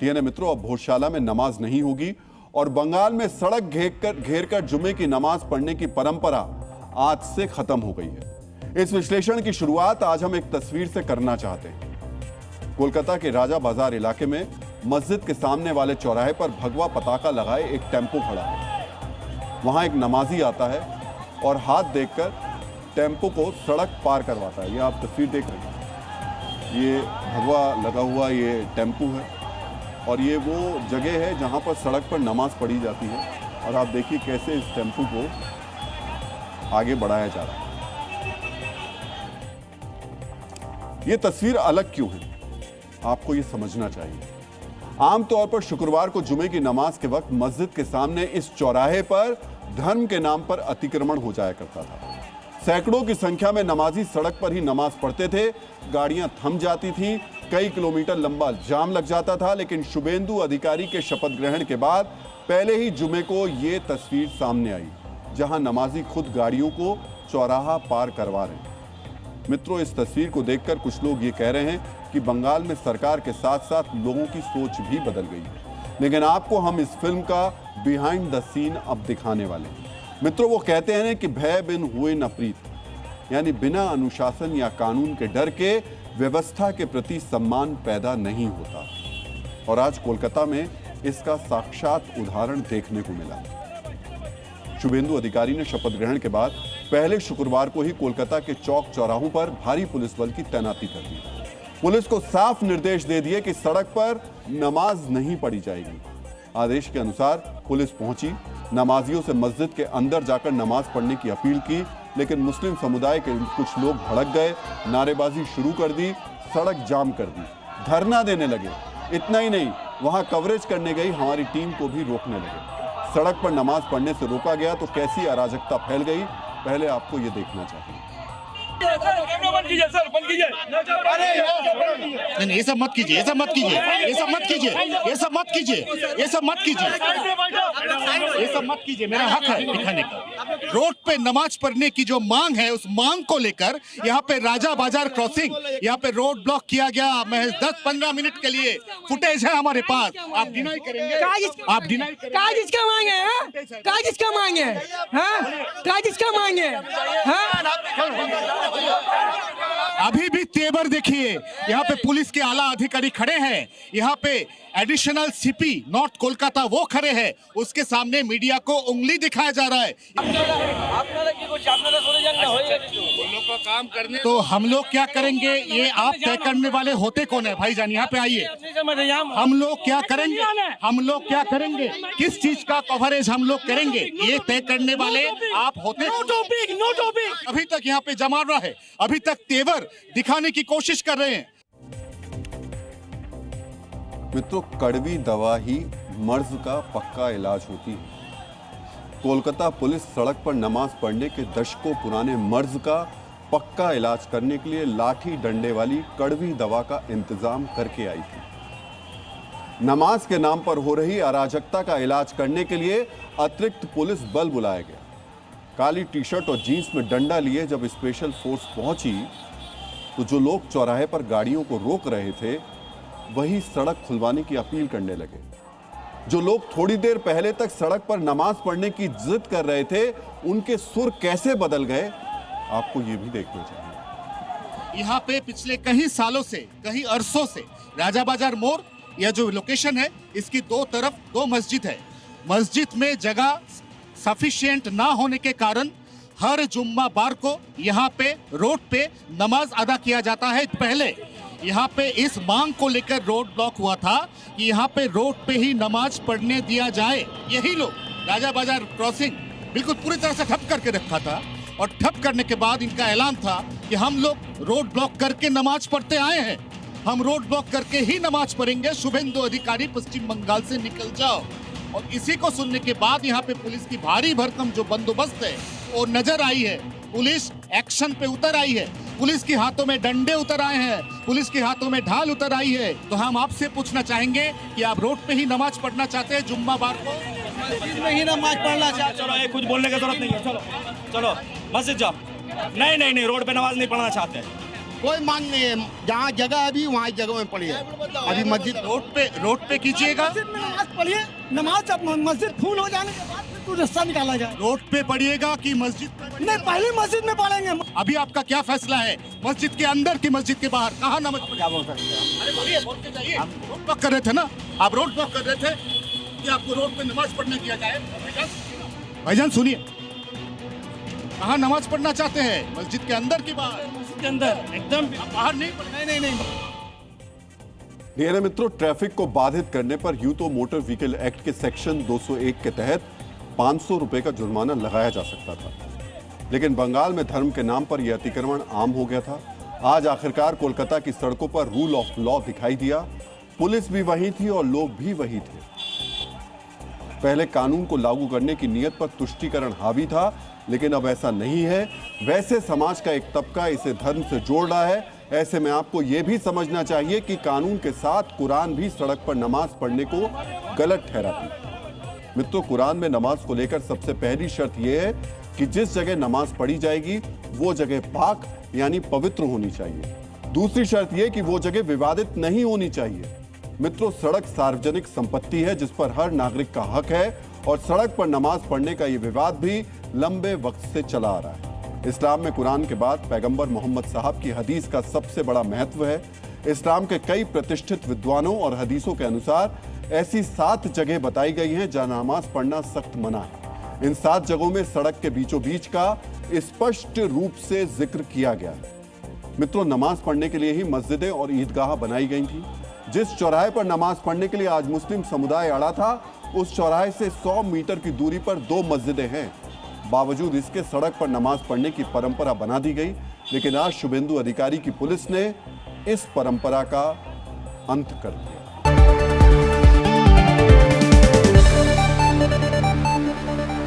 यानी मित्रों, अब भोजशाला में नमाज नहीं होगी और बंगाल में सड़क घेर कर जुमे की नमाज पढ़ने की परंपरा आज से खत्म हो गई है। इस विश्लेषण की शुरुआत आज हम एक तस्वीर से करना चाहते हैं। कोलकाता के राजा बाजार इलाके में मस्जिद के सामने वाले चौराहे पर भगवा पताका लगाए एक टेम्पो खड़ा है। वहां एक नमाजी आता है और हाथ देखकर टेम्पो को सड़क पार करवाता है। ये आप तस्वीर देख रहे हैं, ये भगवा लगा हुआ ये टेम्पो है और ये वो जगह है जहां पर सड़क पर नमाज पढ़ी जाती है। और आप देखिए कैसे इस टेम्पो को आगे बढ़ाया जा रहा है। ये तस्वीर अलग क्यों है, आपको ये समझना चाहिए। आमतौर पर शुक्रवार को जुमे की नमाज के वक्त मस्जिद के सामने इस चौराहे पर धर्म के नाम पर अतिक्रमण हो जाया करता था। सैकड़ों की संख्या में नमाजी सड़क पर ही नमाज पढ़ते थे, गाड़ियां थम जाती थीं, कई किलोमीटर लंबा जाम लग जाता था। लेकिन शुभेंदु अधिकारी के शपथ ग्रहण के बाद पहले ही जुमे को यह तस्वीर सामने आई, जहां नमाजी खुद गाड़ियों को चौराहा पार करवा रहे हैं। मित्रों, इस तस्वीर को देखकर कुछ लोग ये कह रहे हैं कि बंगाल में सरकार के साथ साथ लोगों की सोच भी बदल गई है। लेकिन आपको हम इस फिल्म का बिहाइंड द सीन अब दिखाने वाले हैं। मित्रों, वो कहते हैं कि भय बिन हुए न प्रीत, यानी बिना अनुशासन या कानून के डर के व्यवस्था के प्रति सम्मान पैदा नहीं होता। और आज कोलकाता में इसका साक्षात उदाहरण देखने को मिला। शुभेंदु अधिकारी ने शपथ ग्रहण के बाद पहले शुक्रवार को ही कोलकाता के चौक चौराहों पर भारी पुलिस बल की तैनाती कर दी। पुलिस को साफ निर्देश दे दिए कि सड़क पर नमाज नहीं पढ़ी जाएगी। आदेश के अनुसार पुलिस पहुंची, नमाजियों से मस्जिद के अंदर जाकर नमाज पढ़ने की अपील की। लेकिन मुस्लिम समुदाय के कुछ लोग भड़क गए, नारेबाजी शुरू कर दी, सड़क जाम कर दी, धरना देने लगे। इतना ही नहीं, वहां कवरेज करने गई हमारी टीम को भी रोकने लगे। सड़क पर नमाज पढ़ने से रोका गया तो कैसी अराजकता फैल गई, पहले आपको ये देखना चाहिए। नहीं, ये सब मत कीजिए, ये सब मत कीजिए, ये सब मत कीजिए, ये सब मत कीजिए, ये सब मत कीजिए, ये सब मत कीजिए। मेरा हक है दिखाने का। रोड पे नमाज पढ़ने की जो मांग है, उस मांग को लेकर यहाँ पे राजा बाजार क्रॉसिंग, यहाँ पे रोड ब्लॉक किया गया। महज 10-15 मिनट के लिए फुटेज है हमारे पास। आप डिनाई करेंगे? आप डिनाई करेंगे? किसका मांगे? किसका मांगे? किसका मांगे? अभी भी तेवर देखिए, यहाँ पे पुलिस के आला अधिकारी खड़े हैं, यहाँ पे एडिशनल सीपी नॉर्थ कोलकाता वो खड़े हैं, उसके सामने मीडिया को उंगली दिखाया जा रहा है। तो हम लोग क्या करेंगे, ये आप तय करने वाले होते कौन है? भाईजान यहाँ पे आइए। हम लोग क्या करेंगे, हम लोग क्या करेंगे, किस चीज का कवरेज हम लोग करेंगे, ये तय करने वाले आप होते। No topic. अभी तक यहाँ पे जमा रहा है, अभी तक तेवर दिखाने की कोशिश कर रहे हैं। मित्रों, कड़वी दवा ही मर्ज का पक्का इलाज होती है। कोलकाता पुलिस सड़क पर नमाज पढ़ने के दशकों पुराने मर्ज का पक्का इलाज करने के लिए लाठी डंडे वाली कड़वी दवा का इंतजाम करके आई थी। नमाज के नाम पर हो रही अराजकता का इलाज करने के लिए अतिरिक्त पुलिस बल बुलाया गया। काली टी शर्ट और जीन्स में डंडा लिए जब स्पेशल फोर्स पहुंची तो जो लोग चौराहे पर गाड़ियों को रोक रहे थे वही सड़क खुलवाने की अपील करने लगे। जो लोग थोड़ी देर पहले तक सड़क पर नमाज पढ़ने की जिद कर रहे थे, उनके सुर कैसे बदल गए, आपको ये भी देखना चाहिए। यहाँ पे पिछले कई सालों से, कई अरसों से राजा बाजार मोड़, यह जो लोकेशन है, इसकी दो तरफ दो मस्जिद है। मस्जिद में जगह सफिशिएंट ना होने के कारण हर जुम्मा बार को यहाँ पे रोड पे नमाज अदा किया जाता है। पहले यहाँ पे इस मांग को लेकर रोड ब्लॉक हुआ था कि यहाँ पे रोड पे ही नमाज पढ़ने दिया जाए। यही लोग राजा बाजार क्रॉसिंग बिल्कुल पूरी तरह से ठप करके रखा था और ठप करने के बाद इनका ऐलान था कि हम लोग रोड ब्लॉक करके नमाज पढ़ते आए हैं, हम रोड ब्लॉक करके ही नमाज पढ़ेंगे। शुभेंदु अधिकारी पश्चिम बंगाल से निकल जाओ। और इसी को सुनने के बाद यहाँ पे पुलिस की भारी भरकम जो बंदोबस्त है वो नजर आई है। पुलिस एक्शन पे उतर आई है, पुलिस के हाथों में डंडे उतर आए हैं, पुलिस के हाथों में ढाल उतर आई है। तो हम आपसे पूछना चाहेंगे कि आप रोड पे ही नमाज पढ़ना चाहते हैं जुम्मा बार को? मस्जिद में ही नमाज पढ़ना चाहते। चलो, ये कुछ बोलने की जरूरत नहीं है। चलो चलो मस्जिद जाओ। नहीं, रोड पे नमाज नहीं पढ़ना चाहते। कोई मांग नहीं है, जहाँ जगह अभी वहाँ जगह में पड़ी है। अभी मस्जिद रोड पे कीजिएगा, मस्जिद में नमाज पढ़िए, नमाज जब मस्जिद फुल हो जाने के बाद फिर तो रास्ता निकाला जाए। रोड पे पढ़िएगा कि मस्जिद पे पढ़िएगा? नहीं, पहले मस्जिद में पढ़ेंगे। अभी आपका क्या फैसला है, मस्जिद के अंदर की मस्जिद के बाहर, कहाँ नमाज पढ़ेंगे? क्या बोल सकते हैं? अरे बोलिए, बोलते जाइए। रोड ब्लॉक कर रहे थे ना आप, रोड ब्लॉक कर रहे थे कि आपको रोड पे नमाज पढ़ने दिया जाए। भाईजान सुनिए, कहाँ नमाज पढ़ना चाहते हैं, मस्जिद के अंदर की बाहर? मस्जिद के अंदर एकदम बाहर नहीं पढ़ेंगे। नहीं। मेरे मित्रों, ट्रैफिक को बाधित करने पर यूं तो मोटर व्हीकल एक्ट के सेक्शन 201 के तहत 500 रुपए का जुर्माना लगाया जा सकता था, लेकिन बंगाल में धर्म के नाम पर यह अतिक्रमण आम हो गया था। आज आखिरकार कोलकाता की सड़कों पर रूल ऑफ लॉ दिखाई दिया। पुलिस भी वही थी और लोग भी वही थे। पहले कानून को लागू करने की नीयत पर तुष्टीकरण हावी था, लेकिन अब ऐसा नहीं है। वैसे समाज का एक तबका इसे धर्म से जोड़ रहा है। ऐसे में आपको यह भी समझना चाहिए कि कानून के साथ कुरान भी सड़क पर नमाज पढ़ने को गलत ठहराती है। मित्रों, कुरान में नमाज को लेकर सबसे पहली शर्त यह है कि जिस जगह नमाज पढ़ी जाएगी वो जगह पाक यानी पवित्र होनी चाहिए। दूसरी शर्त यह कि वो जगह विवादित नहीं होनी चाहिए। मित्रों, सड़क सार्वजनिक संपत्ति है जिस पर हर नागरिक का हक है, और सड़क पर नमाज पढ़ने का यह विवाद भी लंबे वक्त से चला आ रहा है। इस्लाम में कुरान के बाद पैगंबर मोहम्मद साहब की हदीस का सबसे बड़ा महत्व है। इस्लाम के कई प्रतिष्ठित विद्वानों और हदीसों के अनुसार ऐसी 7 जगह बताई गई हैं जहां नमाज पढ़ना सख्त मना है। इन 7 जगहों में सड़क के बीचों बीच का स्पष्ट रूप से जिक्र किया गया है। मित्रों, नमाज पढ़ने के लिए ही मस्जिदें और ईदगाह बनाई गई थी। जिस चौराहे पर नमाज पढ़ने के लिए आज मुस्लिम समुदाय अड़ा था, उस चौराहे से 100 मीटर की दूरी पर 2 मस्जिदें हैं। बावजूद इसके सड़क पर नमाज पढ़ने की परंपरा बना दी गई, लेकिन आज शुभेंदु अधिकारी की पुलिस ने इस परंपरा का अंत कर दिया।